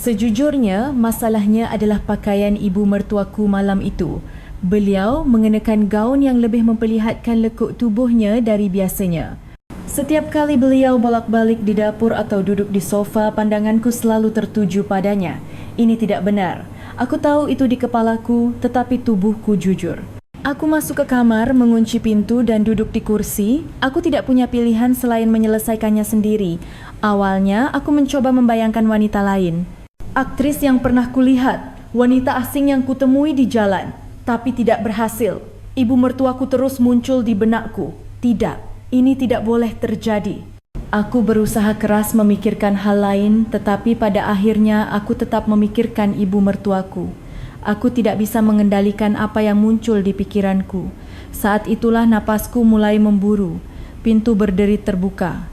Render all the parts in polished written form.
Sejujurnya, masalahnya adalah pakaian ibu mertuaku malam itu. Beliau mengenakan gaun yang lebih memperlihatkan lekuk tubuhnya dari biasanya. Setiap kali beliau bolak-balik di dapur atau duduk di sofa, pandanganku selalu tertuju padanya. Ini tidak benar. Aku tahu itu di kepalaku, tetapi tubuhku jujur. Aku masuk ke kamar, mengunci pintu dan duduk di kursi. Aku tidak punya pilihan selain menyelesaikannya sendiri. Awalnya, aku mencoba membayangkan wanita lain. Aktris yang pernah kulihat, wanita asing yang kutemui di jalan. Tapi tidak berhasil. Ibu mertuaku terus muncul di benakku. Tidak, ini tidak boleh terjadi. Aku berusaha keras memikirkan hal lain, tetapi pada akhirnya aku tetap memikirkan ibu mertuaku. Aku tidak bisa mengendalikan apa yang muncul di pikiranku. Saat itulah napasku mulai memburu. Pintu berderit terbuka.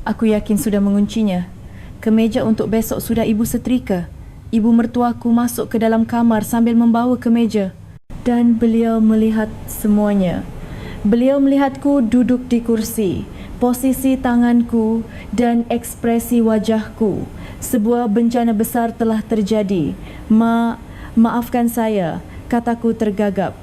Aku yakin sudah menguncinya. Kemeja untuk besok sudah ibu setrika. Ibu mertuaku masuk ke dalam kamar sambil membawa kemeja. Dan beliau melihat semuanya. Beliau melihatku duduk di kursi, posisi tanganku dan ekspresi wajahku. Sebuah bencana besar telah terjadi. Maafkan saya, kataku tergagap.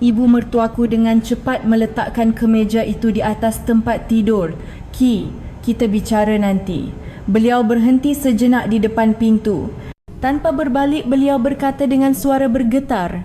Ibu mertuaku dengan cepat meletakkan kemeja itu di atas tempat tidur. Kita bicara nanti. Beliau berhenti sejenak di depan pintu. Tanpa berbalik, beliau berkata dengan suara bergetar,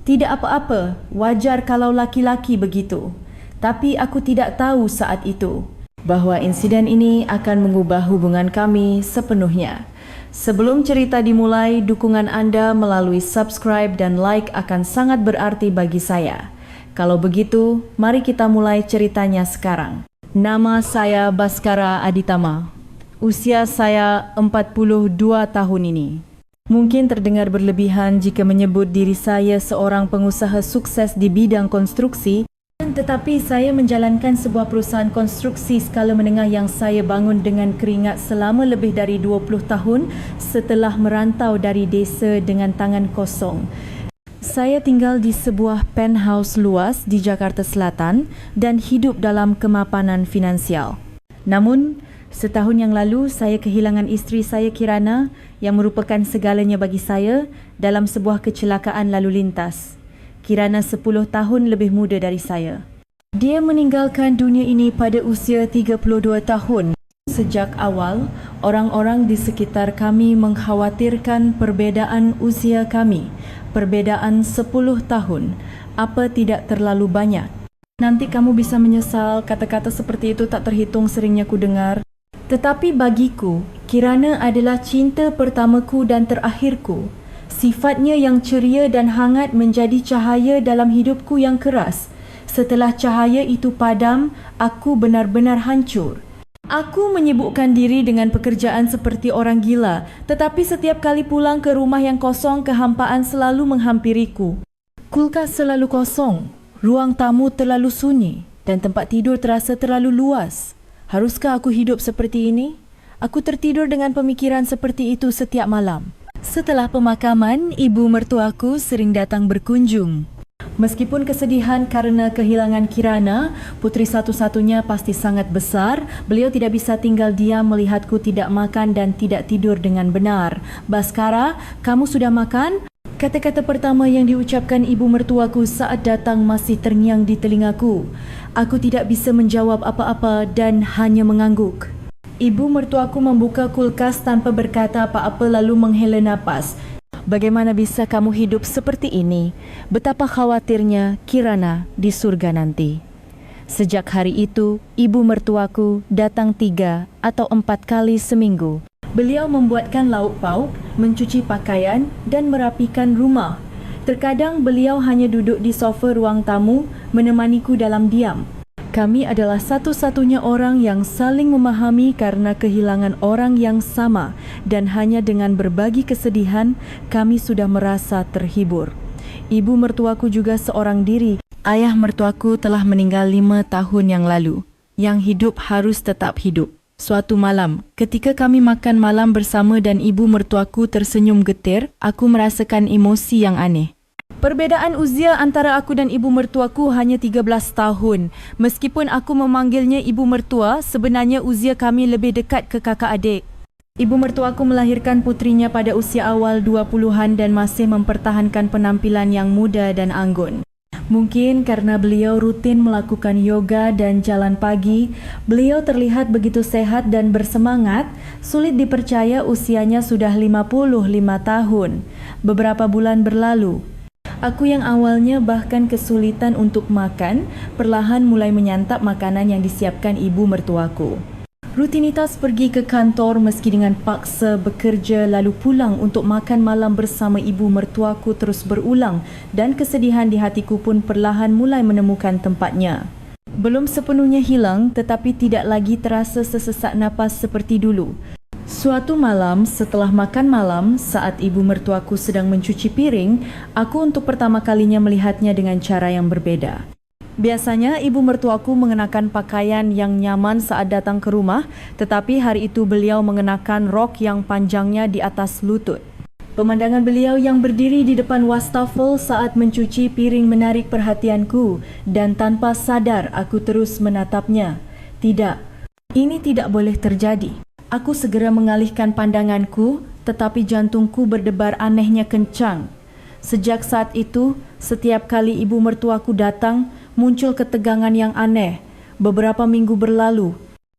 "Tidak apa-apa, wajar kalau laki-laki begitu. Tapi aku tidak tahu saat itu bahawa insiden ini akan mengubah hubungan kami sepenuhnya." Sebelum cerita dimulai, dukungan anda melalui subscribe dan like akan sangat berarti bagi saya. Kalau begitu, mari kita mulai ceritanya sekarang. Nama saya Baskara Aditama. Usia saya 42 tahun ini. Mungkin terdengar berlebihan jika menyebut diri saya seorang pengusaha sukses di bidang konstruksi, tetapi saya menjalankan sebuah perusahaan konstruksi skala menengah yang saya bangun dengan keringat selama lebih dari 20 tahun setelah merantau dari desa dengan tangan kosong. Saya tinggal di sebuah penthouse luas di Jakarta Selatan dan hidup dalam kemapanan finansial. Namun, setahun yang lalu saya kehilangan isteri saya Kirana yang merupakan segalanya bagi saya dalam sebuah kecelakaan lalu lintas. Kirana 10 tahun lebih muda dari saya. Dia meninggalkan dunia ini pada usia 32 tahun. Sejak awal, orang-orang di sekitar kami mengkhawatirkan perbezaan usia kami. Perbezaan 10 tahun. Apa tidak terlalu banyak? Nanti kamu bisa menyesal, kata-kata seperti itu tak terhitung seringnya ku dengar. Tetapi bagiku, Kirana adalah cinta pertamaku dan terakhirku. Sifatnya yang ceria dan hangat menjadi cahaya dalam hidupku yang keras. Setelah cahaya itu padam, aku benar-benar hancur. Aku menyibukkan diri dengan pekerjaan seperti orang gila, tetapi setiap kali pulang ke rumah yang kosong, kehampaan selalu menghampiriku. Kulkas selalu kosong, ruang tamu terlalu sunyi, dan tempat tidur terasa terlalu luas. Haruskah aku hidup seperti ini? Aku tertidur dengan pemikiran seperti itu setiap malam. Setelah pemakaman, ibu mertuaku sering datang berkunjung. Meskipun kesedihan karena kehilangan Kirana, putri satu-satunya pasti sangat besar, beliau tidak bisa tinggal diam melihatku tidak makan dan tidak tidur dengan benar. "Baskara, kamu sudah makan?" Kata-kata pertama yang diucapkan ibu mertuaku saat datang masih terngiang di telingaku. Aku tidak bisa menjawab apa-apa dan hanya mengangguk. Ibu mertuaku membuka kulkas tanpa berkata apa-apa lalu menghela napas. "Bagaimana bisa kamu hidup seperti ini? Betapa khawatirnya Kirana di surga nanti." Sejak hari itu, ibu mertuaku datang 3 atau 4 kali seminggu. Beliau membuatkan lauk pauk, mencuci pakaian dan merapikan rumah. Terkadang beliau hanya duduk di sofa ruang tamu menemaniku dalam diam. Kami adalah satu-satunya orang yang saling memahami karena kehilangan orang yang sama dan hanya dengan berbagi kesedihan kami sudah merasa terhibur. Ibu mertuaku juga seorang diri. Ayah mertuaku telah meninggal 5 tahun yang lalu. Yang hidup harus tetap hidup. Suatu malam, ketika kami makan malam bersama dan ibu mertuaku tersenyum getir, aku merasakan emosi yang aneh. Perbezaan usia antara aku dan ibu mertuaku hanya 13 tahun. Meskipun aku memanggilnya ibu mertua, sebenarnya usia kami lebih dekat ke kakak adik. Ibu mertuaku melahirkan putrinya pada usia awal 20-an dan masih mempertahankan penampilan yang muda dan anggun. Mungkin karena beliau rutin melakukan yoga dan jalan pagi, beliau terlihat begitu sehat dan bersemangat, sulit dipercaya usianya sudah 55 tahun. Beberapa bulan berlalu, aku yang awalnya bahkan kesulitan untuk makan, perlahan mulai menyantap makanan yang disiapkan ibu mertuaku. Rutinitas pergi ke kantor meski dengan paksa bekerja lalu pulang untuk makan malam bersama ibu mertuaku terus berulang dan kesedihan di hatiku pun perlahan mulai menemukan tempatnya. Belum sepenuhnya hilang tetapi tidak lagi terasa sesesak napas seperti dulu. Suatu malam setelah makan malam saat ibu mertuaku sedang mencuci piring, aku untuk pertama kalinya melihatnya dengan cara yang berbeda. Biasanya ibu mertuaku mengenakan pakaian yang nyaman saat datang ke rumah, tetapi hari itu beliau mengenakan rok yang panjangnya di atas lutut. Pemandangan beliau yang berdiri di depan wastafel saat mencuci piring menarik perhatianku dan tanpa sadar aku terus menatapnya. Tidak, ini tidak boleh terjadi. Aku segera mengalihkan pandanganku, tetapi jantungku berdebar anehnya kencang. Sejak saat itu, setiap kali ibu mertuaku datang, muncul ketegangan yang aneh. Beberapa minggu berlalu,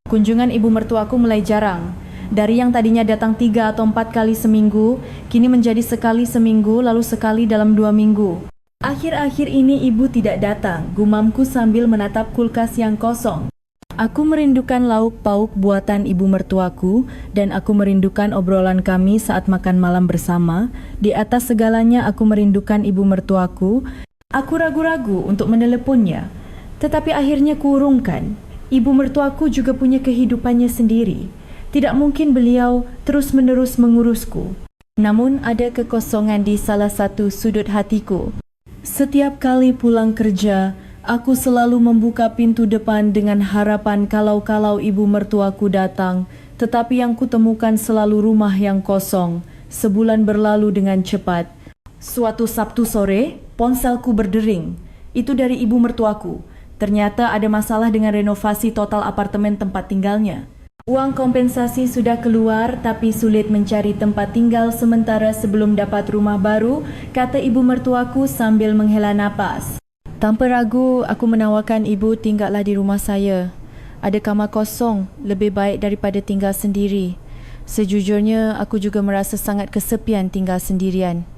kunjungan ibu mertuaku mulai jarang. Dari yang tadinya datang 3 atau 4 kali seminggu, kini menjadi sekali seminggu lalu sekali dalam 2 minggu. Akhir-akhir ini ibu tidak datang, gumamku sambil menatap kulkas yang kosong. Aku merindukan lauk pauk buatan ibu mertuaku dan aku merindukan obrolan kami saat makan malam bersama. Di atas segalanya aku merindukan ibu mertuaku. Aku ragu-ragu untuk meneleponnya, tetapi akhirnya kuurungkan. Ibu mertuaku juga punya kehidupannya sendiri. Tidak mungkin beliau terus-menerus mengurusku. Namun ada kekosongan di salah satu sudut hatiku. Setiap kali pulang kerja, aku selalu membuka pintu depan dengan harapan kalau ibu mertuaku datang, tetapi yang kutemukan selalu rumah yang kosong. Sebulan berlalu dengan cepat. Suatu Sabtu sore, ponselku berdering. Itu dari ibu mertuaku. Ternyata ada masalah dengan renovasi total apartemen tempat tinggalnya. Uang kompensasi sudah keluar tapi sulit mencari tempat tinggal sementara sebelum dapat rumah baru, kata ibu mertuaku sambil menghela napas. Tanpa ragu, aku menawarkan ibu tinggallah di rumah saya. Ada kamar kosong, lebih baik daripada tinggal sendiri. Sejujurnya, aku juga merasa sangat kesepian tinggal sendirian.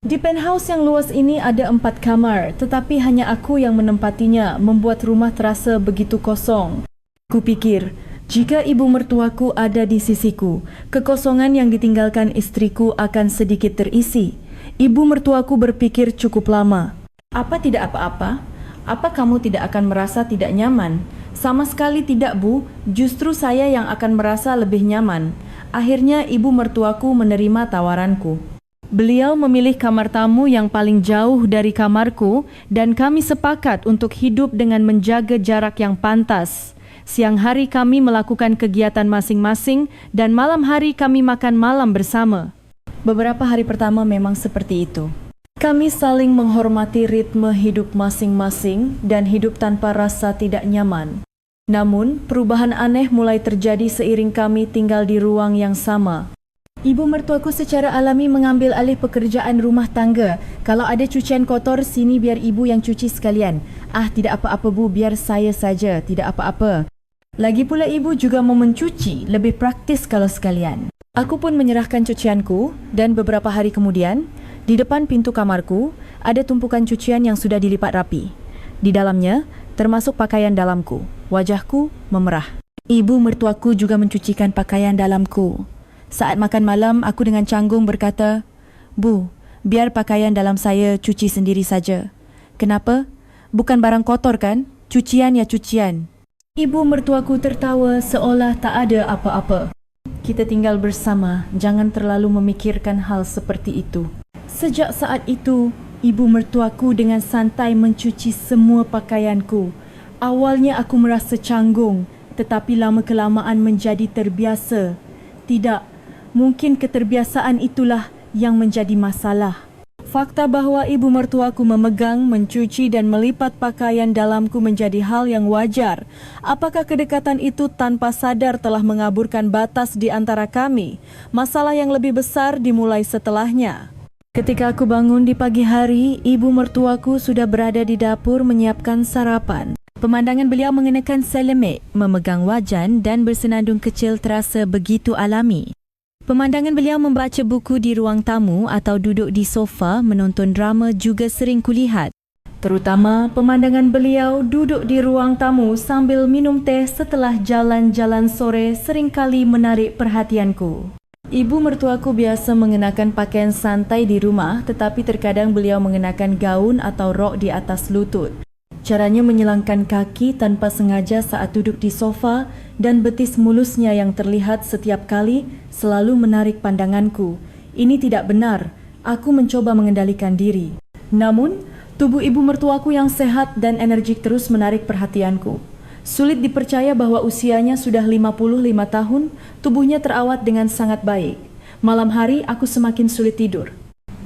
Di penthouse yang luas ini ada 4 kamar, tetapi hanya aku yang menempatinya, membuat rumah terasa begitu kosong. Kupikir, jika ibu mertuaku ada di sisiku, kekosongan yang ditinggalkan istriku akan sedikit terisi. Ibu mertuaku berpikir cukup lama. Apa tidak apa-apa? Apa kamu tidak akan merasa tidak nyaman? Sama sekali tidak, Bu. Justru saya yang akan merasa lebih nyaman. Akhirnya ibu mertuaku menerima tawaranku. Beliau memilih kamar tamu yang paling jauh dari kamarku dan kami sepakat untuk hidup dengan menjaga jarak yang pantas. Siang hari kami melakukan kegiatan masing-masing dan malam hari kami makan malam bersama. Beberapa hari pertama memang seperti itu. Kami saling menghormati ritme hidup masing-masing dan hidup tanpa rasa tidak nyaman. Namun, perubahan aneh mulai terjadi seiring kami tinggal di ruang yang sama. Ibu mertuaku secara alami mengambil alih pekerjaan rumah tangga. Kalau ada cucian kotor, sini biar ibu yang cuci sekalian. Ah, tidak apa-apa Bu, biar saya saja, tidak apa-apa. Lagi pula ibu juga mau mencuci, lebih praktis kalau sekalian. Aku pun menyerahkan cucianku dan beberapa hari kemudian, di depan pintu kamarku, ada tumpukan cucian yang sudah dilipat rapi. Di dalamnya, termasuk pakaian dalamku. Wajahku memerah. Ibu mertuaku juga mencucikan pakaian dalamku. Saat makan malam, aku dengan canggung berkata, Bu, biar pakaian dalam saya cuci sendiri saja. Kenapa? Bukan barang kotor kan? Cucian ya cucian. Ibu mertuaku tertawa seolah tak ada apa-apa. Kita tinggal bersama, jangan terlalu memikirkan hal seperti itu. Sejak saat itu, ibu mertuaku dengan santai mencuci semua pakaianku. Awalnya aku merasa canggung, tetapi lama-kelamaan menjadi terbiasa. Tidak, mungkin keterbiasaan itulah yang menjadi masalah. Fakta bahawa ibu mertuaku memegang, mencuci dan melipat pakaian dalamku menjadi hal yang wajar. Apakah kedekatan itu tanpa sadar telah mengaburkan batas di antara kami? Masalah yang lebih besar dimulai setelahnya. Ketika aku bangun di pagi hari, ibu mertuaku sudah berada di dapur menyiapkan sarapan. Pemandangan beliau mengenakan selemik, memegang wajan dan bersenandung kecil terasa begitu alami. Pemandangan beliau membaca buku di ruang tamu atau duduk di sofa menonton drama juga sering kulihat. Terutama pemandangan beliau duduk di ruang tamu sambil minum teh setelah jalan-jalan sore seringkali menarik perhatianku. Ibu mertuaku biasa mengenakan pakaian santai di rumah, tetapi terkadang beliau mengenakan gaun atau rok di atas lutut. Caranya menyelangkan kaki tanpa sengaja saat duduk di sofa dan betis mulusnya yang terlihat setiap kali selalu menarik pandanganku. Ini tidak benar. Aku mencoba mengendalikan diri. Namun, tubuh ibu mertuaku yang sehat dan energik terus menarik perhatianku. Sulit dipercaya bahwa usianya sudah 55 tahun, tubuhnya terawat dengan sangat baik. Malam hari aku semakin sulit tidur.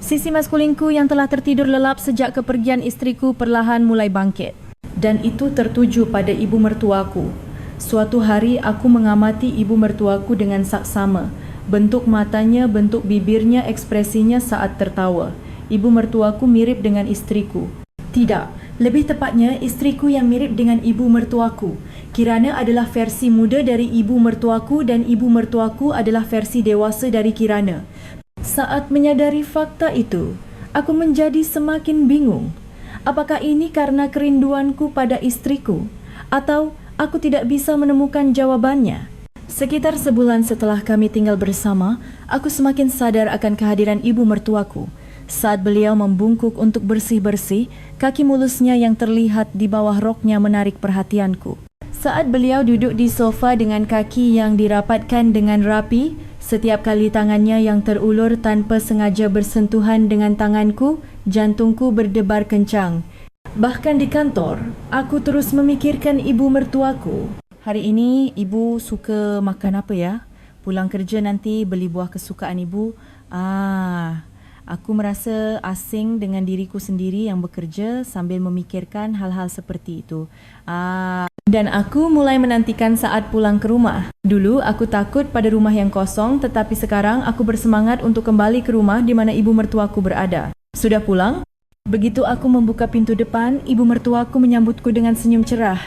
Sisi maskulinku yang telah tertidur lelap sejak kepergian istriku perlahan mulai bangkit. Dan itu tertuju pada ibu mertuaku. Suatu hari aku mengamati ibu mertuaku dengan saksama. Bentuk matanya, bentuk bibirnya, ekspresinya saat tertawa. Ibu mertuaku mirip dengan istriku. Tidak, lebih tepatnya istriku yang mirip dengan ibu mertuaku. Kirana adalah versi muda dari ibu mertuaku dan ibu mertuaku adalah versi dewasa dari Kirana. Saat menyadari fakta itu, aku menjadi semakin bingung. Apakah ini karena kerinduanku pada istriku? Atau aku tidak bisa menemukan jawabannya? Sekitar sebulan setelah kami tinggal bersama, aku semakin sadar akan kehadiran ibu mertuaku. Saat beliau membungkuk untuk bersih-bersih, kaki mulusnya yang terlihat di bawah roknya menarik perhatianku. Saat beliau duduk di sofa dengan kaki yang dirapatkan dengan rapi, setiap kali tangannya yang terulur tanpa sengaja bersentuhan dengan tanganku, jantungku berdebar kencang. Bahkan di kantor, aku terus memikirkan ibu mertuaku. Hari ini ibu suka makan apa ya? Pulang kerja nanti beli buah kesukaan ibu. Aku merasa asing dengan diriku sendiri yang bekerja sambil memikirkan hal-hal seperti itu. Dan aku mulai menantikan saat pulang ke rumah. Dulu aku takut pada rumah yang kosong, tetapi sekarang aku bersemangat untuk kembali ke rumah di mana ibu mertuaku berada. Sudah pulang? Begitu aku membuka pintu depan, ibu mertuaku menyambutku dengan senyum cerah.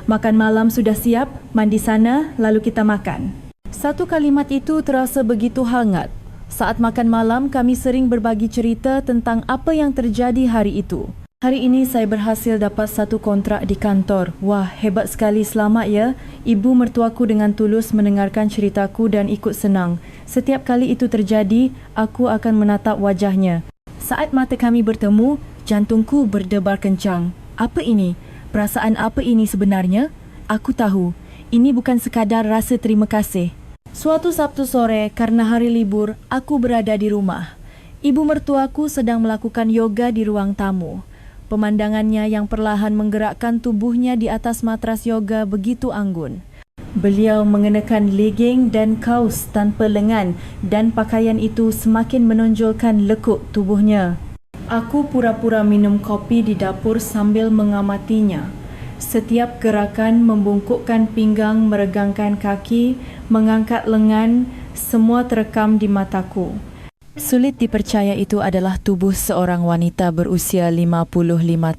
Makan malam sudah siap, mandi sana, lalu kita makan. Satu kalimat itu terasa begitu hangat. Saat makan malam, kami sering berbagi cerita tentang apa yang terjadi hari itu. Hari ini saya berhasil dapat satu kontrak di kantor. Wah, hebat sekali, selamat ya. Ibu mertuaku dengan tulus mendengarkan ceritaku dan ikut senang. Setiap kali itu terjadi, aku akan menatap wajahnya. Saat mata kami bertemu, jantungku berdebar kencang. Apa ini? Perasaan apa ini sebenarnya? Aku tahu, ini bukan sekadar rasa terima kasih. Suatu Sabtu sore, karena hari libur, aku berada di rumah. Ibu mertuaku sedang melakukan yoga di ruang tamu. Pemandangannya yang perlahan menggerakkan tubuhnya di atas matras yoga begitu anggun. Beliau mengenakan legging dan kaus tanpa lengan dan pakaian itu semakin menonjolkan lekuk tubuhnya. Aku pura-pura minum kopi di dapur sambil mengamatinya. Setiap gerakan membungkukkan pinggang, meregangkan kaki, mengangkat lengan, semua terekam di mataku. Sulit dipercaya itu adalah tubuh seorang wanita berusia 55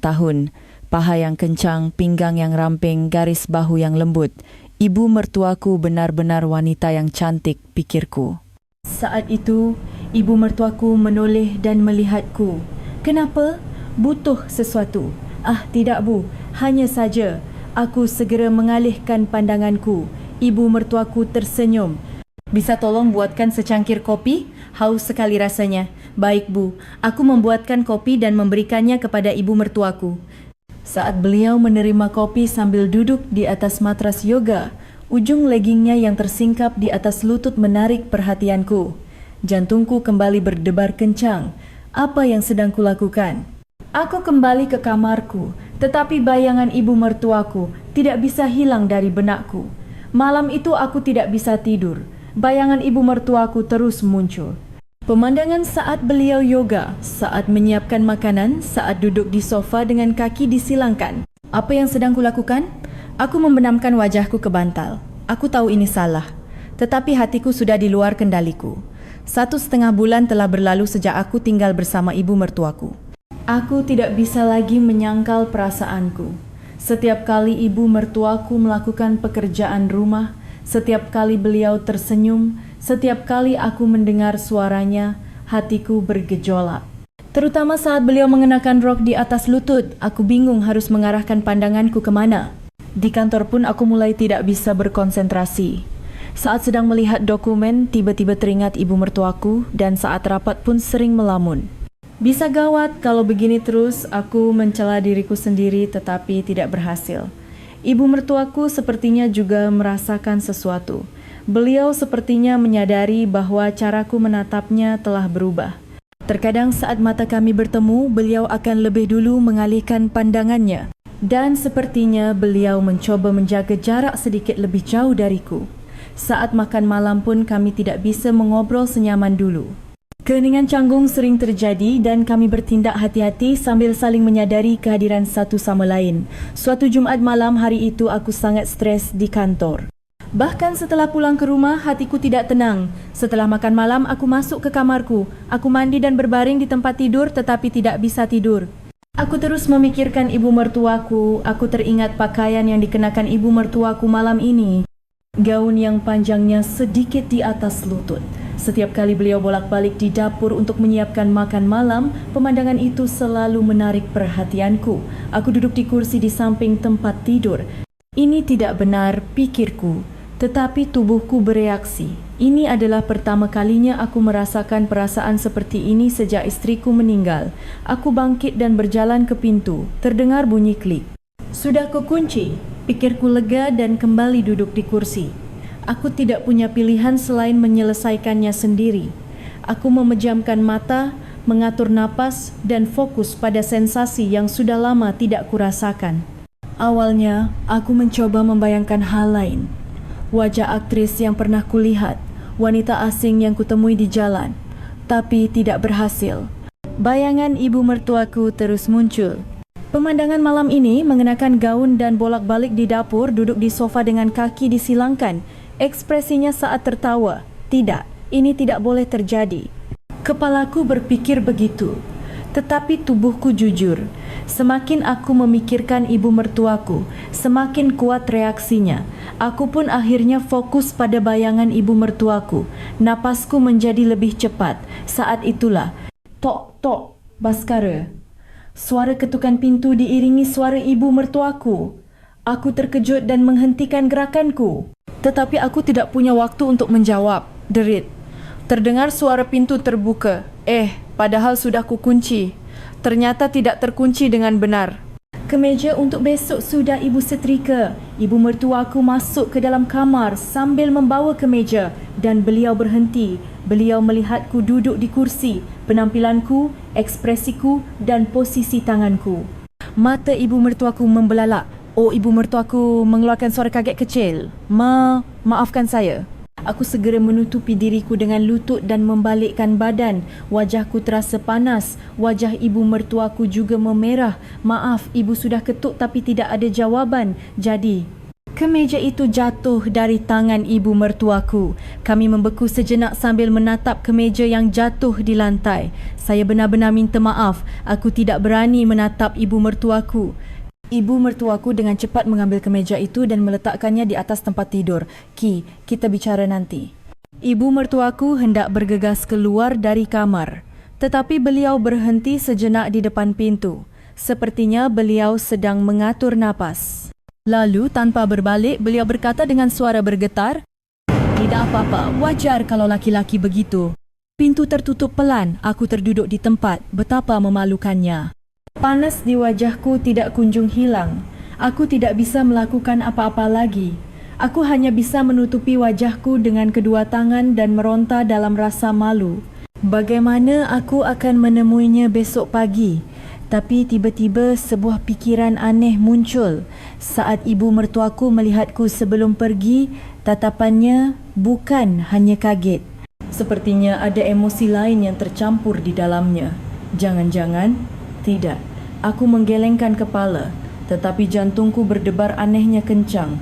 tahun. Paha yang kencang, pinggang yang ramping, garis bahu yang lembut. Ibu mertuaku benar-benar wanita yang cantik, pikirku. Saat itu, ibu mertuaku menoleh dan melihatku. Kenapa? Butuh sesuatu. Tidak bu, hanya saja. Aku segera mengalihkan pandanganku. Ibu mertuaku tersenyum. Bisa tolong buatkan secangkir kopi? Haus sekali rasanya. Baik bu, aku membuatkan kopi dan memberikannya kepada ibu mertuaku. Saat beliau menerima kopi sambil duduk di atas matras yoga, ujung leggingnya yang tersingkap di atas lutut menarik perhatianku. Jantungku kembali berdebar kencang. Apa yang sedang kulakukan? Aku kembali ke kamarku, tetapi bayangan ibu mertuaku tidak bisa hilang dari benakku. Malam itu aku tidak bisa tidur. Bayangan ibu mertuaku terus muncul. Pemandangan saat beliau yoga, saat menyiapkan makanan, saat duduk di sofa dengan kaki disilangkan. Apa yang sedang kulakukan? Aku membenamkan wajahku ke bantal. Aku tahu ini salah, tetapi hatiku sudah di luar kendaliku. 1,5 bulan telah berlalu sejak aku tinggal bersama ibu mertuaku. Aku tidak bisa lagi menyangkal perasaanku. Setiap kali ibu mertuaku melakukan pekerjaan rumah, setiap kali beliau tersenyum, setiap kali aku mendengar suaranya, hatiku bergejolak. Terutama saat beliau mengenakan rok di atas lutut, aku bingung harus mengarahkan pandanganku kemana. Di kantor pun aku mulai tidak bisa berkonsentrasi. Saat sedang melihat dokumen, tiba-tiba teringat ibu mertuaku dan saat rapat pun sering melamun. Bisa gawat kalau begini terus, aku mencela diriku sendiri tetapi tidak berhasil. Ibu mertuaku sepertinya juga merasakan sesuatu. Beliau sepertinya menyadari bahwa caraku menatapnya telah berubah. Terkadang saat mata kami bertemu, beliau akan lebih dulu mengalihkan pandangannya. Dan sepertinya beliau mencoba menjaga jarak sedikit lebih jauh dariku. Saat makan malam pun kami tidak bisa mengobrol senyaman dulu. Keheningan canggung sering terjadi dan kami bertindak hati-hati sambil saling menyadari kehadiran satu sama lain. Suatu Jumaat malam hari itu aku sangat stres di kantor. Bahkan setelah pulang ke rumah, hatiku tidak tenang. Setelah makan malam, aku masuk ke kamarku. Aku mandi dan berbaring di tempat tidur tetapi tidak bisa tidur. Aku terus memikirkan ibu mertuaku. Aku teringat pakaian yang dikenakan ibu mertuaku malam ini. Gaun yang panjangnya sedikit di atas lutut. Setiap kali beliau bolak-balik di dapur untuk menyiapkan makan malam, pemandangan itu selalu menarik perhatianku. Aku duduk di kursi di samping tempat tidur. Ini tidak benar, pikirku. Tetapi tubuhku bereaksi. Ini adalah pertama kalinya aku merasakan perasaan seperti ini sejak istriku meninggal. Aku bangkit dan berjalan ke pintu. Terdengar bunyi klik. Sudah kukunci. Pikirku lega dan kembali duduk di kursi. Aku tidak punya pilihan selain menyelesaikannya sendiri. Aku memejamkan mata, mengatur napas dan fokus pada sensasi yang sudah lama tidak kurasakan. Awalnya, aku mencoba membayangkan hal lain. Wajah aktris yang pernah kulihat, wanita asing yang kutemui di jalan, tapi tidak berhasil. Bayangan ibu mertuaku terus muncul. Pemandangan malam ini mengenakan gaun dan bolak-balik di dapur, duduk di sofa dengan kaki disilangkan. Ekspresinya saat tertawa. Tidak, ini tidak boleh terjadi. Kepalaku berpikir begitu. Tetapi tubuhku jujur. Semakin aku memikirkan ibu mertuaku, semakin kuat reaksinya. Aku pun akhirnya fokus pada bayangan ibu mertuaku. Napasku menjadi lebih cepat. Saat itulah, tok tok, Baskara. Suara ketukan pintu diiringi suara ibu mertuaku. Aku terkejut dan menghentikan gerakanku. Tetapi aku tidak punya waktu untuk menjawab. Derit. Terdengar suara pintu terbuka. Padahal sudah kukunci. Ternyata tidak terkunci dengan benar. Kemeja untuk besok sudah ibu setrika. Ibu mertuaku masuk ke dalam kamar sambil membawa kemeja dan beliau berhenti. Beliau melihatku duduk di kursi, penampilanku, ekspresiku dan posisi tanganku. Mata ibu mertuaku membelalak. Ibu mertuaku mengeluarkan suara kaget kecil. Maafkan saya. Aku segera menutupi diriku dengan lutut dan membalikkan badan. Wajahku terasa panas. Wajah ibu mertuaku juga memerah. Maaf, ibu sudah ketuk tapi tidak ada jawaban. Jadi, kemeja itu jatuh dari tangan ibu mertuaku. Kami membeku sejenak sambil menatap kemeja yang jatuh di lantai. Saya benar-benar minta maaf. Aku tidak berani menatap ibu mertuaku. Ibu mertuaku dengan cepat mengambil kemeja itu dan meletakkannya di atas tempat tidur. Kita bicara nanti. Ibu mertuaku hendak bergegas keluar dari kamar. Tetapi beliau berhenti sejenak di depan pintu. Sepertinya beliau sedang mengatur napas. Lalu tanpa berbalik, beliau berkata dengan suara bergetar, "Tidak apa-apa, wajar kalau laki-laki begitu." Pintu tertutup pelan, aku terduduk di tempat. Betapa memalukannya. Panas di wajahku tidak kunjung hilang. Aku tidak bisa melakukan apa-apa lagi. Aku hanya bisa menutupi wajahku dengan kedua tangan dan meronta dalam rasa malu. Bagaimana aku akan menemuinya besok pagi? Tapi tiba-tiba sebuah pikiran aneh muncul. Saat ibu mertuaku melihatku sebelum pergi, tatapannya bukan hanya kaget. Sepertinya ada emosi lain yang tercampur di dalamnya. Jangan-jangan? Tidak. Aku menggelengkan kepala, tetapi jantungku berdebar anehnya kencang.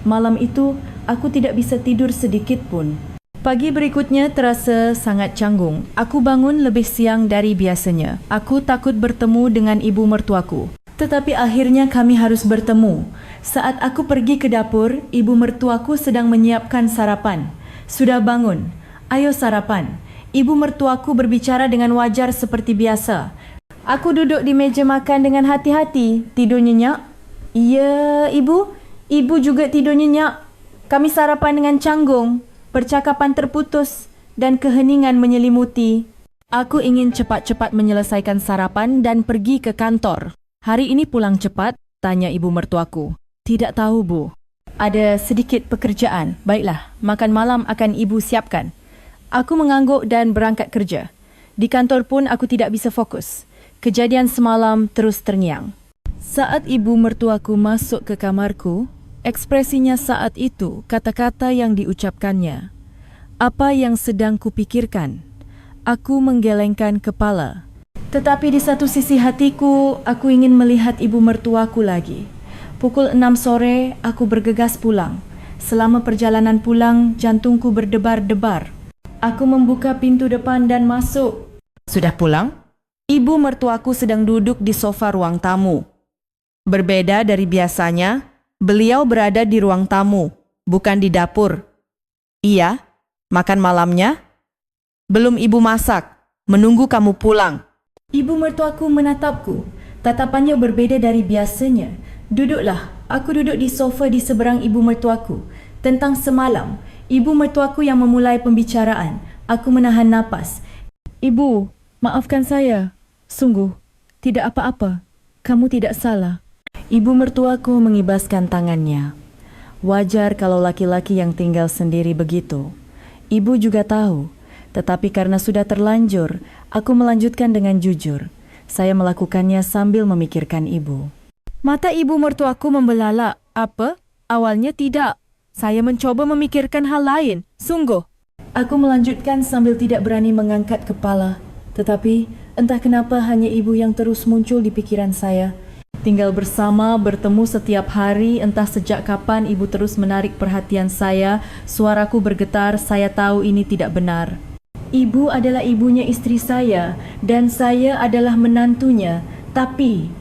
Malam itu, aku tidak bisa tidur sedikit pun. Pagi berikutnya terasa sangat canggung. Aku bangun lebih siang dari biasanya. Aku takut bertemu dengan ibu mertuaku. Tetapi akhirnya kami harus bertemu. Saat aku pergi ke dapur, ibu mertuaku sedang menyiapkan sarapan. Sudah bangun. Ayo sarapan. Ibu mertuaku berbicara dengan wajar seperti biasa. Aku duduk di meja makan dengan hati-hati. Tidur nyenyak? Ya, ibu. Ibu juga tidur nyenyak. Kami sarapan dengan canggung. Percakapan terputus dan keheningan menyelimuti. Aku ingin cepat-cepat menyelesaikan sarapan dan pergi ke kantor. Hari ini pulang cepat? Tanya ibu mertuaku. Tidak tahu, Bu. Ada sedikit pekerjaan. Baiklah, makan malam akan ibu siapkan. Aku mengangguk dan berangkat kerja. Di kantor pun aku tidak bisa fokus. Kejadian semalam terus terngiang. Saat ibu mertuaku masuk ke kamarku, ekspresinya saat itu, kata-kata yang diucapkannya. Apa yang sedang kupikirkan? Aku menggelengkan kepala. Tetapi di satu sisi hatiku, aku ingin melihat ibu mertuaku lagi. Pukul 6 sore, aku bergegas pulang. Selama perjalanan pulang, jantungku berdebar-debar. Aku membuka pintu depan dan masuk. Sudah pulang? Ibu mertuaku sedang duduk di sofa ruang tamu. Berbeda dari biasanya, beliau berada di ruang tamu, bukan di dapur. Iya, makan malamnya? Belum ibu masak, menunggu kamu pulang. Ibu mertuaku menatapku. Tatapannya berbeda dari biasanya. Duduklah, aku duduk di sofa di seberang ibu mertuaku. Tentang semalam, ibu mertuaku yang memulai pembicaraan. Aku menahan napas. Ibu, maafkan saya. Sungguh, tidak apa-apa. Kamu tidak salah. Ibu mertuaku mengibaskan tangannya. Wajar kalau laki-laki yang tinggal sendiri begitu. Ibu juga tahu, tetapi karena sudah terlanjur, aku melanjutkan dengan jujur. Saya melakukannya sambil memikirkan ibu. Mata ibu mertuaku membelalak. Apa? Awalnya tidak. Saya mencoba memikirkan hal lain. Sungguh. Aku melanjutkan sambil tidak berani mengangkat kepala. Tetapi, entah kenapa hanya ibu yang terus muncul di pikiran saya. Tinggal bersama, bertemu setiap hari, entah sejak kapan ibu terus menarik perhatian saya. Suaraku bergetar, saya tahu ini tidak benar. Ibu adalah ibunya istri saya dan saya adalah menantunya. Tapi,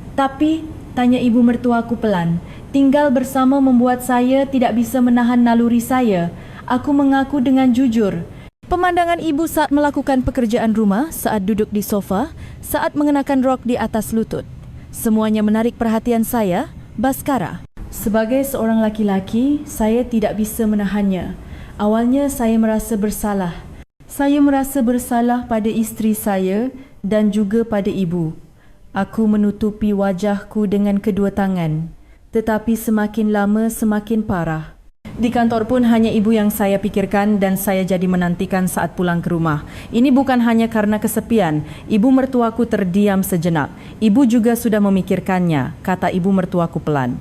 tanya ibu mertuaku pelan. Tinggal bersama membuat saya tidak bisa menahan naluri saya. Aku mengaku dengan jujur. Pemandangan ibu saat melakukan pekerjaan rumah, saat duduk di sofa, saat mengenakan rok di atas lutut. Semuanya menarik perhatian saya, Baskara. Sebagai seorang laki-laki, saya tidak bisa menahannya. Awalnya saya merasa bersalah. Saya merasa bersalah pada istri saya dan juga pada ibu. Aku menutupi wajahku dengan kedua tangan. Tetapi semakin lama semakin parah. Di kantor pun hanya ibu yang saya pikirkan dan saya jadi menantikan saat pulang ke rumah. Ini bukan hanya karena kesepian. Ibu mertuaku terdiam sejenak. Ibu juga sudah memikirkannya, kata ibu mertuaku pelan.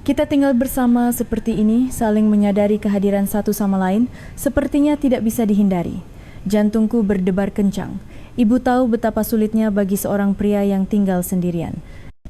Kita tinggal bersama seperti ini, saling menyadari kehadiran satu sama lain, sepertinya tidak bisa dihindari. Jantungku berdebar kencang. Ibu tahu betapa sulitnya bagi seorang pria yang tinggal sendirian.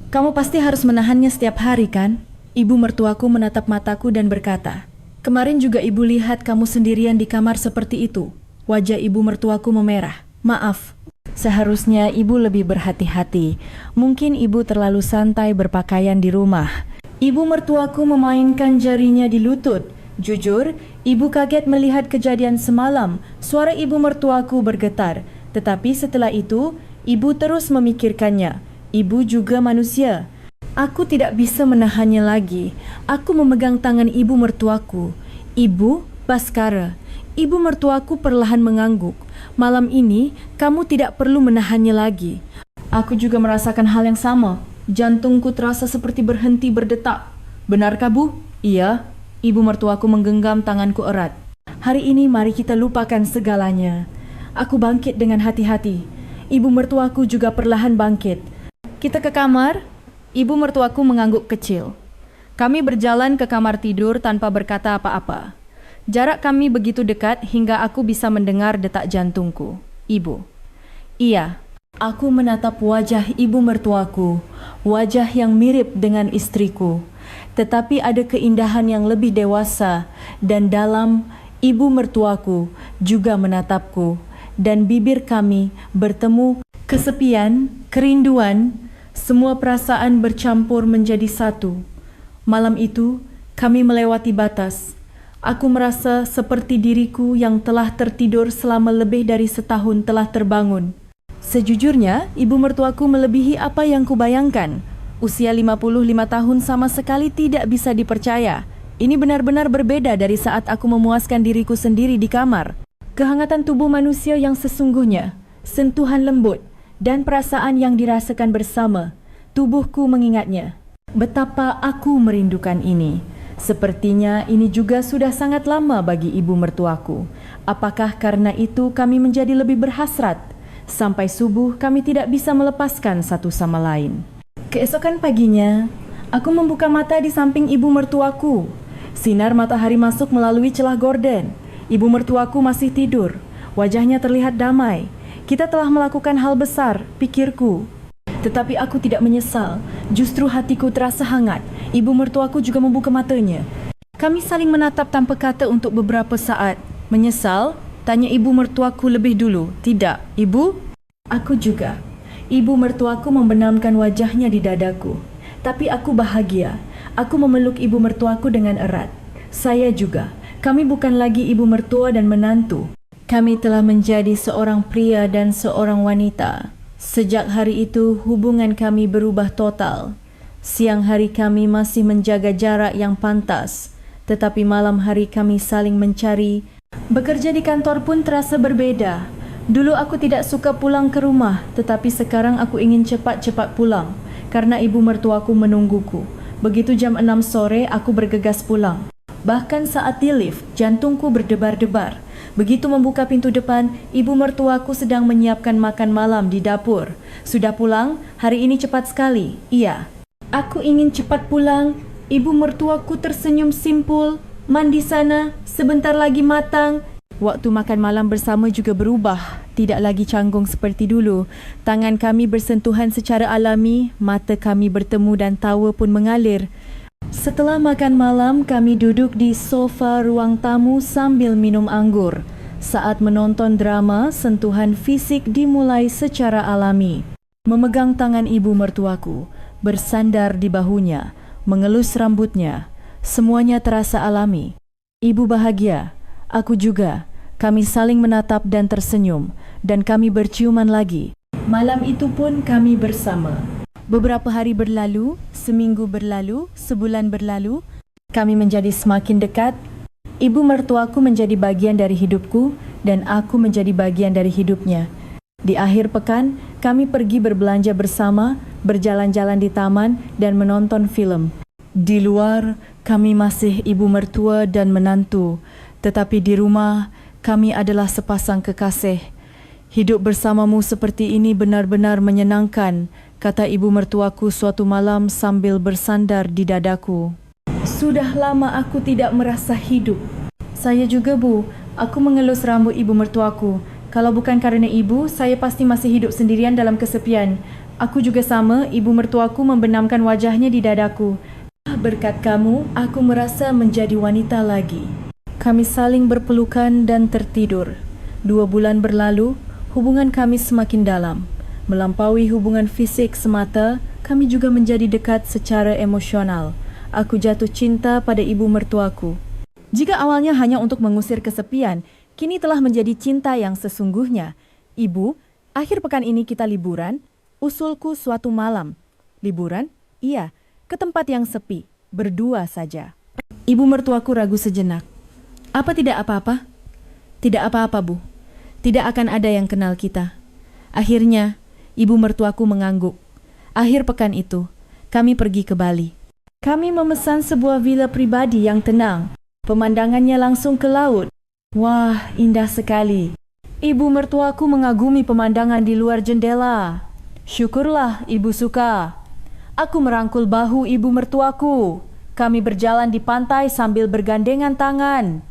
Kamu pasti harus menahannya setiap hari, kan? Ibu mertuaku menatap mataku dan berkata, kemarin juga ibu lihat kamu sendirian di kamar seperti itu. Wajah ibu mertuaku memerah. Maaf, seharusnya ibu lebih berhati-hati. Mungkin ibu terlalu santai berpakaian di rumah. Ibu mertuaku memainkan jarinya di lutut. Jujur, ibu kaget melihat kejadian semalam. Suara ibu mertuaku bergetar. Tetapi setelah itu, ibu terus memikirkannya. Ibu juga manusia. Aku tidak bisa menahannya lagi. Aku memegang tangan ibu mertuaku. Ibu, Baskara. Ibu mertuaku perlahan mengangguk. Malam ini, kamu tidak perlu menahannya lagi. Aku juga merasakan hal yang sama. Jantungku terasa seperti berhenti berdetak. Benarkah, Bu? Iya. Ibu mertuaku menggenggam tanganku erat. Hari ini mari kita lupakan segalanya. Aku bangkit dengan hati-hati. Ibu mertuaku juga perlahan bangkit. Kita ke kamar? Ibu mertuaku mengangguk kecil. Kami berjalan ke kamar tidur tanpa berkata apa-apa. Jarak kami begitu dekat hingga aku bisa mendengar detak jantungku. Ibu. Iya, aku menatap wajah ibu mertuaku, wajah yang mirip dengan istriku. Tetapi ada keindahan yang lebih dewasa dan dalam. Ibu mertuaku juga menatapku dan bibir kami bertemu. Kesepian, kerinduan, semua perasaan bercampur menjadi satu. Malam itu, kami melewati batas. Aku merasa seperti diriku yang telah tertidur selama lebih dari setahun telah terbangun. Sejujurnya, ibu mertuaku melebihi apa yang kubayangkan. Usia 55 tahun sama sekali tidak bisa dipercaya. Ini benar-benar berbeda dari saat aku memuaskan diriku sendiri di kamar. Kehangatan tubuh manusia yang sesungguhnya, sentuhan lembut, dan perasaan yang dirasakan bersama. Tubuhku mengingatnya. Betapa aku merindukan ini. Sepertinya ini juga sudah sangat lama bagi ibu mertuaku. Apakah karena itu kami menjadi lebih berhasrat? Sampai subuh kami tidak bisa melepaskan satu sama lain. Keesokan paginya, aku membuka mata di samping ibu mertuaku. Sinar matahari masuk melalui celah gorden. Ibu mertuaku masih tidur. Wajahnya terlihat damai. Kita telah melakukan hal besar, pikirku. Tetapi aku tidak menyesal. Justru hatiku terasa hangat. Ibu mertuaku juga membuka matanya. Kami saling menatap tanpa kata untuk beberapa saat. Menyesal? Tanya ibu mertuaku lebih dulu. Tidak, ibu? Aku juga. Ibu mertuaku membenamkan wajahnya di dadaku. Tapi aku bahagia. Aku memeluk ibu mertuaku dengan erat. Saya juga. Kami bukan lagi ibu mertua dan menantu. Kami telah menjadi seorang pria dan seorang wanita. Sejak hari itu, hubungan kami berubah total. Siang hari kami masih menjaga jarak yang pantas. Tetapi malam hari kami saling mencari. Bekerja di kantor pun terasa berbeda. Dulu aku tidak suka pulang ke rumah, tetapi sekarang aku ingin cepat-cepat pulang. Karena ibu mertuaku menungguku. Begitu jam 6 sore, aku bergegas pulang. Bahkan saat di lift, jantungku berdebar-debar. Begitu membuka pintu depan, ibu mertuaku sedang menyiapkan makan malam di dapur. Sudah pulang? Hari ini cepat sekali. Iya. Aku ingin cepat pulang. Ibu mertuaku tersenyum simpul. Mandi sana, sebentar lagi matang. Waktu makan malam bersama juga berubah. Tidak lagi canggung seperti dulu. Tangan kami bersentuhan secara alami, mata kami bertemu dan tawa pun mengalir. Setelah makan malam, kami duduk di sofa ruang tamu sambil minum anggur. Saat menonton drama, sentuhan fisik dimulai secara alami. Memegang tangan ibu mertuaku, bersandar di bahunya, mengelus rambutnya. Semuanya terasa alami. Ibu bahagia, aku juga. Kami saling menatap dan tersenyum, dan kami berciuman lagi. Malam itu pun kami bersama. Beberapa hari berlalu, seminggu berlalu, sebulan berlalu. Kami menjadi semakin dekat. Ibu mertuaku menjadi bagian dari hidupku, dan aku menjadi bagian dari hidupnya. Di akhir pekan, kami pergi berbelanja bersama, berjalan-jalan di taman, dan menonton film. Di luar, kami masih ibu mertua dan menantu. Tetapi di rumah, kami adalah sepasang kekasih. Hidup bersamamu seperti ini benar-benar menyenangkan, kata ibu mertuaku suatu malam sambil bersandar di dadaku. Sudah lama aku tidak merasa hidup. Saya juga, Bu. Aku mengelus rambut ibu mertuaku. Kalau bukan karena ibu, saya pasti masih hidup sendirian dalam kesepian. Aku juga sama, ibu mertuaku membenamkan wajahnya di dadaku. Berkat kamu, aku merasa menjadi wanita lagi. Kami saling berpelukan dan tertidur. 2 bulan berlalu, hubungan kami semakin dalam. Melampaui hubungan fisik semata, kami juga menjadi dekat secara emosional. Aku jatuh cinta pada ibu mertuaku. Jika awalnya hanya untuk mengusir kesepian, kini telah menjadi cinta yang sesungguhnya. Ibu, akhir pekan ini kita liburan. Usulku suatu malam. Liburan? Iya, ke tempat yang sepi, berdua saja. Ibu mertuaku ragu sejenak. Apa tidak apa-apa? Tidak apa-apa, Bu. Tidak akan ada yang kenal kita. Akhirnya, ibu mertuaku mengangguk. Akhir pekan itu, kami pergi ke Bali. Kami memesan sebuah villa pribadi yang tenang. Pemandangannya langsung ke laut. Wah, indah sekali. Ibu mertuaku mengagumi pemandangan di luar jendela. Syukurlah ibu suka. Aku merangkul bahu ibu mertuaku. Kami berjalan di pantai sambil bergandengan tangan.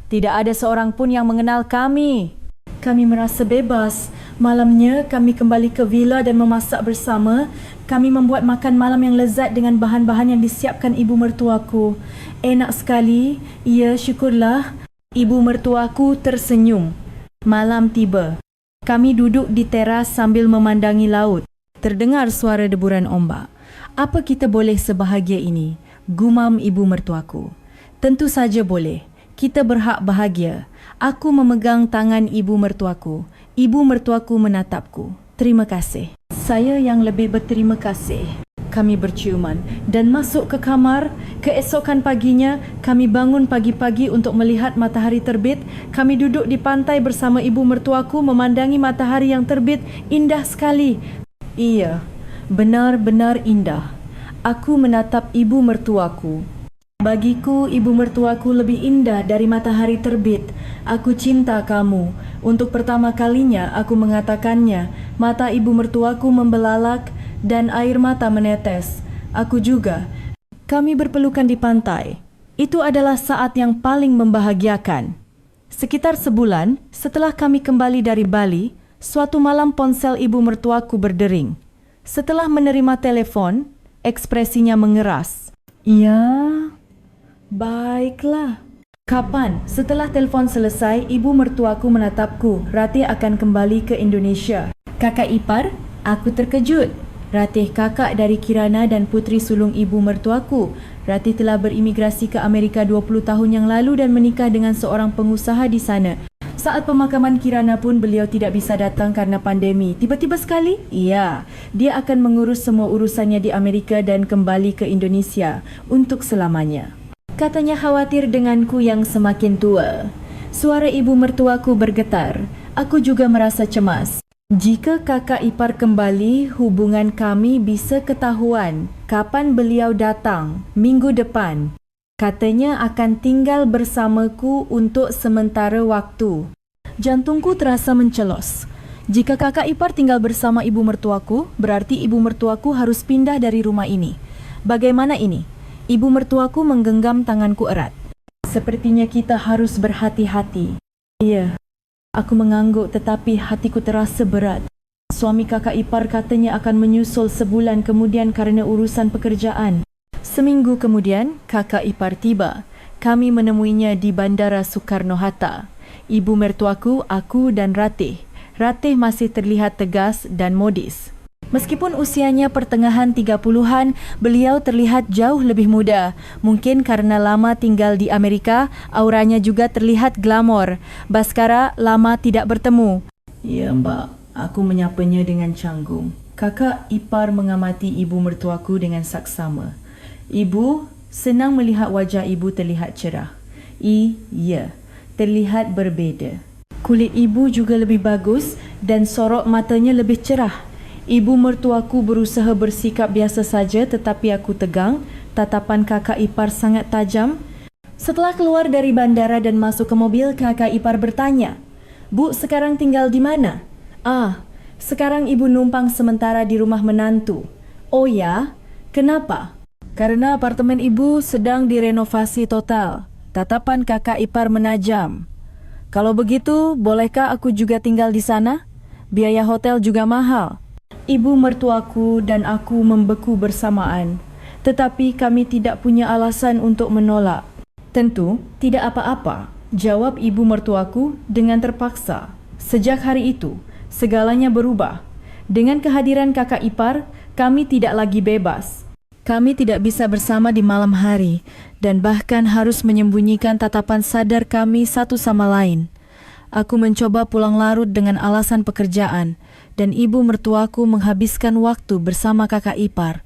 Tidak ada seorang pun yang mengenal kami. Kami merasa bebas. Malamnya kami kembali ke villa dan memasak bersama. Kami membuat makan malam yang lezat dengan bahan-bahan yang disiapkan ibu mertuaku. Enak sekali. Ya, syukurlah. Ibu mertuaku tersenyum. Malam tiba. Kami duduk di teras sambil memandangi laut. Terdengar suara deburan ombak. Apa kita boleh sebahagia ini? Gumam ibu mertuaku. Tentu saja boleh. Kita berhak bahagia. Aku memegang tangan ibu mertuaku. Ibu mertuaku menatapku. Terima kasih. Saya yang lebih berterima kasih. Kami berciuman dan masuk ke kamar. Keesokan paginya, kami bangun pagi-pagi untuk melihat matahari terbit. Kami duduk di pantai bersama ibu mertuaku memandangi matahari yang terbit. Indah sekali. Iya, benar-benar indah. Aku menatap ibu mertuaku. Bagiku, ibu mertuaku lebih indah dari matahari terbit. Aku cinta kamu. Untuk pertama kalinya aku mengatakannya. Mata ibu mertuaku membelalak dan air mata menetes. Aku juga. Kami berpelukan di pantai. Itu adalah saat yang paling membahagiakan. Sekitar sebulan setelah kami kembali dari Bali, suatu malam ponsel ibu mertuaku berdering. Setelah menerima telepon, ekspresinya mengeras. Ya, baiklah. Kapan? Setelah telefon selesai, ibu mertuaku menatapku. Ratih akan kembali ke Indonesia. Kakak ipar? Aku terkejut. Ratih kakak dari Kirana dan puteri sulung ibu mertuaku. Ratih telah berimigrasi ke Amerika 20 tahun yang lalu dan menikah dengan seorang pengusaha di sana. Saat pemakaman Kirana pun beliau tidak bisa datang karena pandemi. Tiba-tiba sekali, iya, dia akan mengurus semua urusannya di Amerika dan kembali ke Indonesia untuk selamanya. Katanya khawatir denganku yang semakin tua. Suara ibu mertuaku bergetar. Aku juga merasa cemas. Jika kakak ipar kembali, hubungan kami bisa ketahuan kapan beliau datang minggu depan. Katanya akan tinggal bersamaku untuk sementara waktu. Jantungku terasa mencelos. Jika kakak ipar tinggal bersama ibu mertuaku, berarti ibu mertuaku harus pindah dari rumah ini. Bagaimana ini? Ibu mertuaku menggenggam tanganku erat. Sepertinya kita harus berhati-hati. Iya, aku mengangguk tetapi hatiku terasa berat. Suami kakak ipar katanya akan menyusul sebulan kemudian kerana urusan pekerjaan. Seminggu kemudian, kakak ipar tiba. Kami menemuinya di Bandara Soekarno-Hatta. Ibu mertuaku, aku dan Ratih. Ratih masih terlihat tegas dan modis. Meskipun usianya pertengahan 30-an, beliau terlihat jauh lebih muda. Mungkin karena lama tinggal di Amerika, auranya juga terlihat glamor. Baskara lama tidak bertemu. Ya, Mbak. Aku menyapanya dengan canggung. Kakak ipar mengamati ibu mertuaku dengan saksama. Ibu, senang melihat wajah ibu terlihat cerah. Iya, terlihat berbeza. Kulit ibu juga lebih bagus dan sorok matanya lebih cerah. Ibu mertuaku berusaha bersikap biasa saja tetapi aku tegang. Tatapan kakak ipar sangat tajam. Setelah keluar dari bandara dan masuk ke mobil, kakak ipar bertanya, "Bu, sekarang tinggal di mana?" Sekarang ibu numpang sementara di rumah menantu." "Oh ya? Kenapa?" "Karena apartemen ibu sedang direnovasi total." Tatapan kakak ipar menajam. "Kalau begitu, bolehkah aku juga tinggal di sana? Biaya hotel juga mahal." Ibu mertuaku dan aku membeku bersamaan, tetapi kami tidak punya alasan untuk menolak. "Tentu, tidak apa-apa," jawab ibu mertuaku dengan terpaksa. Sejak hari itu, segalanya berubah. Dengan kehadiran kakak ipar, kami tidak lagi bebas. Kami tidak bisa bersama di malam hari dan bahkan harus menyembunyikan tatapan sadar kami satu sama lain. Aku mencoba pulang larut dengan alasan pekerjaan dan ibu mertuaku menghabiskan waktu bersama kakak ipar.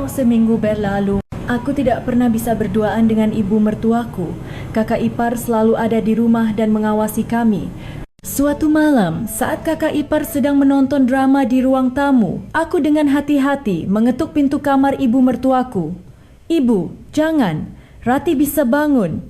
Seminggu berlalu, aku tidak pernah bisa berduaan dengan ibu mertuaku. Kakak ipar selalu ada di rumah dan mengawasi kami. Suatu malam, saat kakak ipar sedang menonton drama di ruang tamu, aku dengan hati-hati mengetuk pintu kamar ibu mertuaku. "Ibu, jangan. Ratih bisa bangun."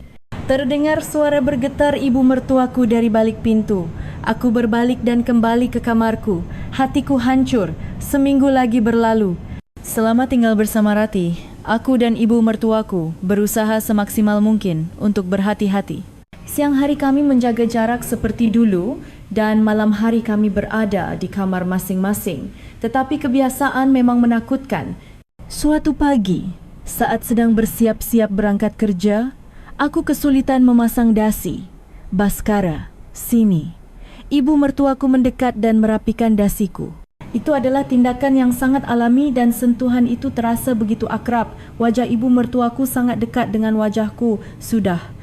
Terdengar suara bergetar ibu mertuaku dari balik pintu. Aku berbalik dan kembali ke kamarku. Hatiku hancur. Seminggu lagi berlalu. Selama tinggal bersama Ratih, aku dan ibu mertuaku berusaha semaksimal mungkin untuk berhati-hati. Siang hari kami menjaga jarak seperti dulu dan malam hari kami berada di kamar masing-masing. Tetapi kebiasaan memang menakutkan. Suatu pagi, saat sedang bersiap-siap berangkat kerja, aku kesulitan memasang dasi. Baskara, sini. Ibu mertuaku mendekat dan merapikan dasiku. Itu adalah tindakan yang sangat alami dan sentuhan itu terasa begitu akrab. Wajah ibu mertuaku sangat dekat dengan wajahku. Sudah.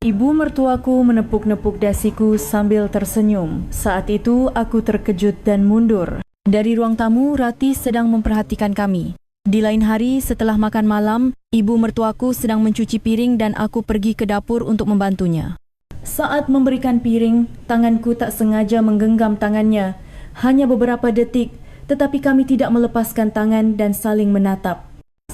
Ibu mertuaku menepuk-nepuk dasiku sambil tersenyum. Saat itu aku terkejut dan mundur. Dari ruang tamu, Rati sedang memperhatikan kami. Di lain hari setelah makan malam, ibu mertuaku sedang mencuci piring dan aku pergi ke dapur untuk membantunya. Saat memberikan piring, tanganku tak sengaja menggenggam tangannya. Hanya beberapa detik, tetapi kami tidak melepaskan tangan dan saling menatap.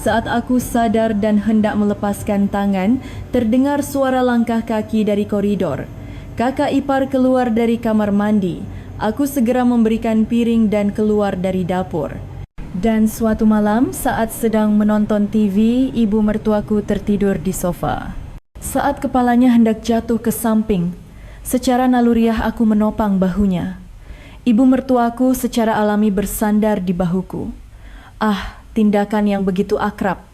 Saat aku sadar dan hendak melepaskan tangan, terdengar suara langkah kaki dari koridor. Kakak ipar keluar dari kamar mandi. Aku segera memberikan piring dan keluar dari dapur. Dan suatu malam, saat sedang menonton TV, ibu mertuaku tertidur di sofa. Saat kepalanya hendak jatuh ke samping, secara naluriah aku menopang bahunya. Ibu mertuaku secara alami bersandar di bahuku. Ah, tindakan yang begitu akrab.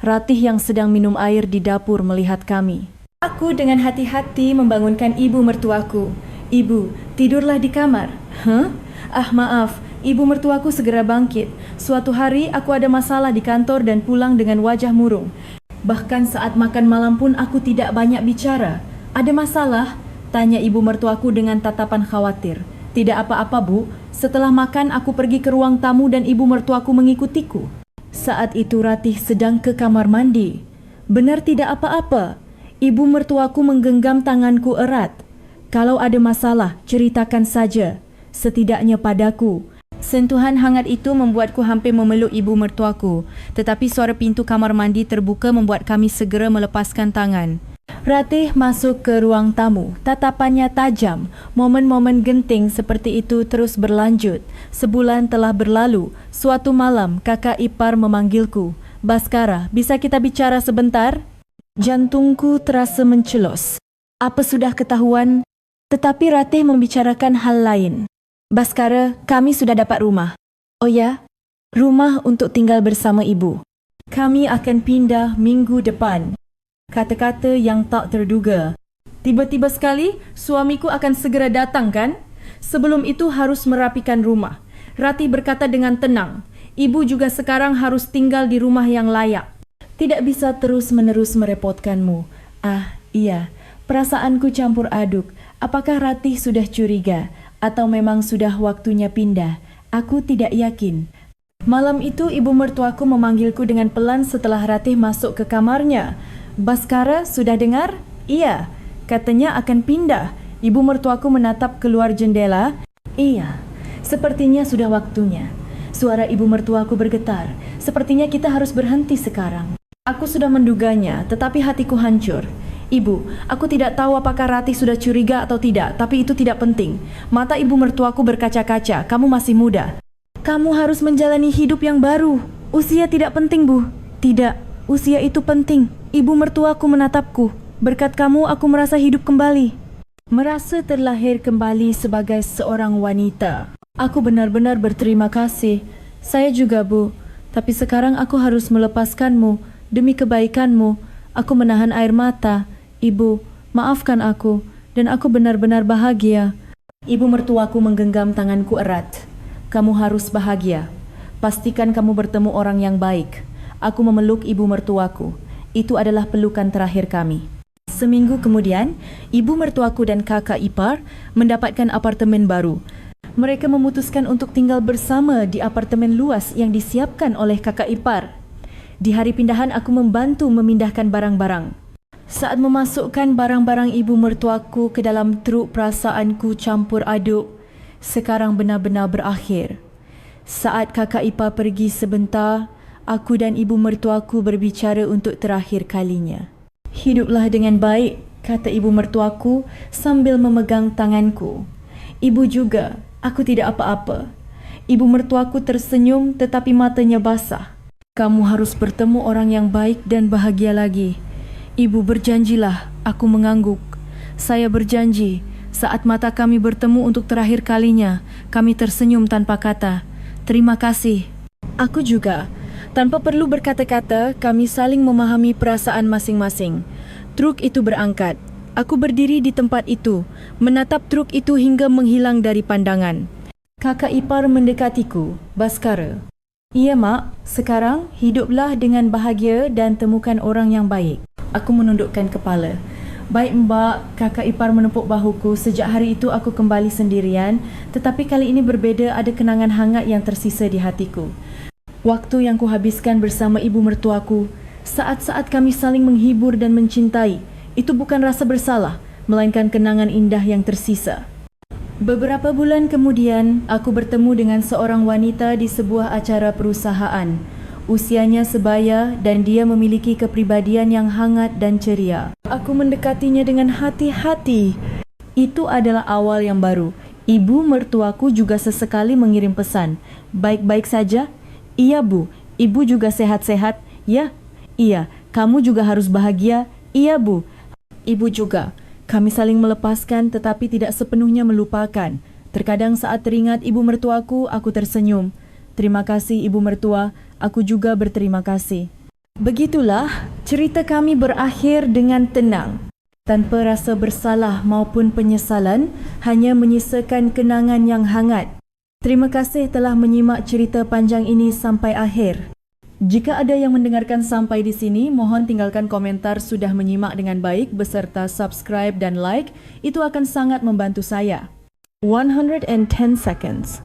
Ratih yang sedang minum air di dapur melihat kami. Aku dengan hati-hati membangunkan ibu mertuaku. Ibu, tidurlah di kamar. Hah? Ah, maaf. Ibu mertuaku segera bangkit. Suatu hari aku ada masalah di kantor dan pulang dengan wajah murung. Bahkan saat makan malam pun aku tidak banyak bicara. Ada masalah? Tanya ibu mertuaku dengan tatapan khawatir. Tidak apa-apa, Bu. Setelah makan aku pergi ke ruang tamu dan ibu mertuaku mengikutiku. Saat itu Ratih sedang ke kamar mandi. Benar tidak apa-apa. Ibu mertuaku menggenggam tanganku erat. Kalau ada masalah, ceritakan saja. Setidaknya padaku. Sentuhan hangat itu membuatku hampir memeluk ibu mertuaku. Tetapi suara pintu kamar mandi terbuka membuat kami segera melepaskan tangan. Ratih masuk ke ruang tamu. Tatapannya tajam. Momen-momen genting seperti itu terus berlanjut. Sebulan telah berlalu. Suatu malam, kakak ipar memanggilku. Baskara, bisa kita bicara sebentar? Jantungku terasa mencelos. Apa sudah ketahuan? Tetapi Ratih membicarakan hal lain. Baskara, kami sudah dapat rumah. Oh ya? Rumah untuk tinggal bersama ibu. Kami akan pindah minggu depan. Kata-kata yang tak terduga. Tiba-tiba sekali, suamiku akan segera datang kan? Sebelum itu harus merapikan rumah. Ratih berkata dengan tenang. Ibu juga sekarang harus tinggal di rumah yang layak. Tidak bisa terus-menerus merepotkanmu. Ah, iya. Perasaanku campur aduk. Apakah Ratih sudah curiga? Atau memang sudah waktunya pindah? Aku tidak yakin. Malam itu ibu mertuaku memanggilku dengan pelan setelah Ratih masuk ke kamarnya. Baskara, sudah dengar? Iya, katanya akan pindah. Ibu mertuaku menatap keluar jendela. Iya, sepertinya sudah waktunya. Suara ibu mertuaku bergetar. Sepertinya kita harus berhenti sekarang. Aku sudah menduganya, tetapi hatiku hancur. Ibu, aku tidak tahu apakah Ratih sudah curiga atau tidak, tapi itu tidak penting. Mata ibu mertuaku berkaca-kaca, kamu masih muda. Kamu harus menjalani hidup yang baru. Usia tidak penting, Bu. Tidak, usia itu penting. Ibu mertuaku menatapku. Berkat kamu, aku merasa hidup kembali. Merasa terlahir kembali sebagai seorang wanita. Aku benar-benar berterima kasih. Saya juga, Bu. Tapi sekarang aku harus melepaskanmu. Demi kebaikanmu, aku menahan air mata. Ibu, maafkan aku, dan aku benar-benar bahagia. Ibu mertuaku menggenggam tanganku erat. Kamu harus bahagia. Pastikan kamu bertemu orang yang baik. Aku memeluk ibu mertuaku. Itu adalah pelukan terakhir kami. Seminggu kemudian, ibu mertuaku dan kakak ipar mendapatkan apartemen baru. Mereka memutuskan untuk tinggal bersama di apartemen luas yang disiapkan oleh kakak ipar. Di hari pindahan, aku membantu memindahkan barang-barang. Saat memasukkan barang-barang ibu mertuaku ke dalam truk, perasaanku campur aduk. Sekarang benar-benar berakhir. Saat kakak ipar pergi sebentar, aku dan ibu mertuaku berbicara untuk terakhir kalinya. Hiduplah dengan baik, kata ibu mertuaku sambil memegang tanganku. Ibu juga, aku tidak apa-apa. Ibu mertuaku tersenyum tetapi matanya basah. Kamu harus bertemu orang yang baik dan bahagia lagi. Ibu berjanjilah, aku mengangguk. Saya berjanji, saat mata kami bertemu untuk terakhir kalinya, kami tersenyum tanpa kata. Terima kasih. Aku juga. Tanpa perlu berkata-kata, kami saling memahami perasaan masing-masing. Truk itu berangkat. Aku berdiri di tempat itu, menatap truk itu hingga menghilang dari pandangan. Kakak ipar mendekatiku, Baskara. Iya, Mak. Sekarang, hiduplah dengan bahagia dan temukan orang yang baik. Aku menundukkan kepala. Baik, Mbak. Kakak ipar menepuk bahuku. Sejak hari itu aku kembali sendirian, tetapi kali ini berbeza, ada kenangan hangat yang tersisa di hatiku. Waktu yang kuhabiskan bersama ibu mertuaku, saat-saat kami saling menghibur dan mencintai, itu bukan rasa bersalah, melainkan kenangan indah yang tersisa. Beberapa bulan kemudian, aku bertemu dengan seorang wanita di sebuah acara perusahaan. Usianya sebaya dan dia memiliki kepribadian yang hangat dan ceria. Aku mendekatinya dengan hati-hati. Itu adalah awal yang baru. Ibu mertuaku juga sesekali mengirim pesan. Baik-baik saja? Iya, Bu. Ibu juga sehat-sehat? Ya? Iya. Kamu juga harus bahagia? Iya, Bu. Ibu juga. Kami saling melepaskan tetapi tidak sepenuhnya melupakan. Terkadang saat teringat ibu mertuaku, aku tersenyum. Terima kasih ibu mertua, aku juga berterima kasih. Begitulah, cerita kami berakhir dengan tenang. Tanpa rasa bersalah maupun penyesalan, hanya menyisakan kenangan yang hangat. Terima kasih telah menyimak cerita panjang ini sampai akhir. Jika ada yang mendengarkan sampai di sini, mohon tinggalkan komentar sudah menyimak dengan baik beserta subscribe dan like. Itu akan sangat membantu saya. 110 seconds.